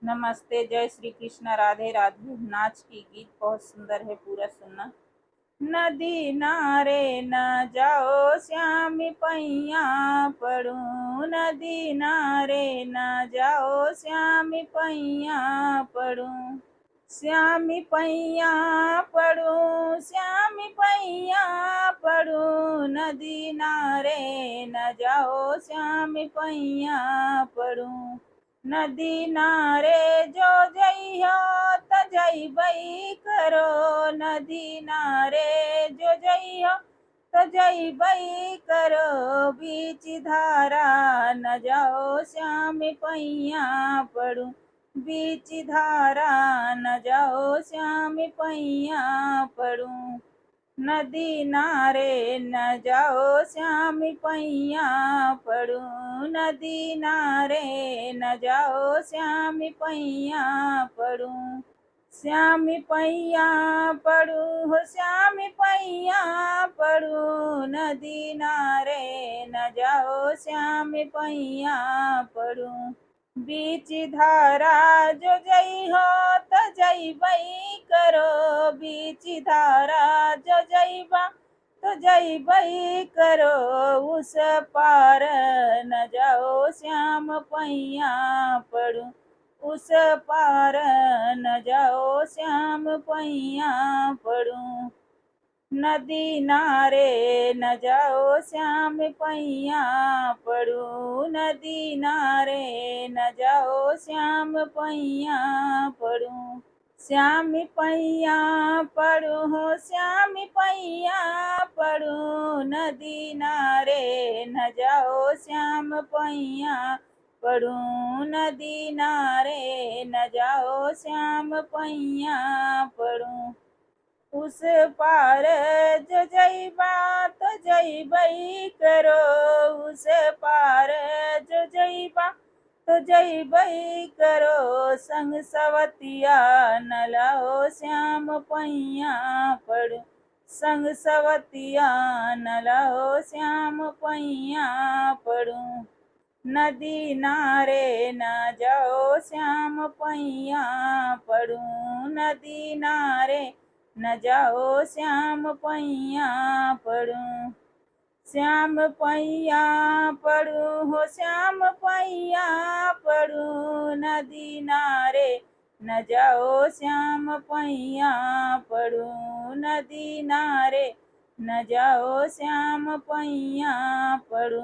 नमस्ते, जय श्री कृष्ण, राधे राधे। नाच की गीत बहुत सुंदर है, पूरा सुनना। नदी नारे न जाओ श्यामी पैया पड़ू, नदी नारे न जाओ श्यामी पैया पड़ू, श्यामी पैया पड़ू, श्यामी पैया पड़ू, नदी नारे न जाओ श्यामी पैया पड़ू। नदी नारे जो जइहो त जइबई करो, नदी नारे जो जइहो त जइबई करो, बीच धारा न जाओ श्याम पैया पड़ू, बीच धारा न जाओ श्याम पैया पड़ू। नदी नारे न जाओ श्याम पैया पड़ू, नदी नारे न जाओ श्याम पैया पड़ू, श्याम पैया पड़ू हो श्याम पैया पड़ू, नदी नारे न जाओ श्याम पैया पड़ू। बीच धारा जो जई हो त जइबई करो, बीच धारा जो जइबा तो जइबई करो, उस पार न जाओ श्याम पैया पड़ू, उस पार न जाओ श्याम पैया पड़ू। नदी नारे न जाओ श्याम पैया पड़ू, नदी नारे न जाओ श्याम पैया पड़ू, श्याम पैया पड़ू हो श्याम पैया पड़ू, नदी नारे न जाओ श्याम पैया पड़ू, नदी नारे न जाओ श्याम पैया पड़ू। उस पार जो जइबा तो जइबई करो, उस पार जो जइबा तो जइबई करो, संग सवतिया न लाओ श्याम पैया पड़ू, संग सवतिया न लाओ श्याम पैया पड़ू। नदी नारे न जाओ श्याम पैया पड़ू, नदी नारे न जाओ श्याम पैया पड़ू, श्याम पैया पड़ू हो श्याम पैया पड़ू, नदी नारे न जाओ श्याम पैया पड़ू, नदी नारे न जाओ श्याम पैया पड़ू।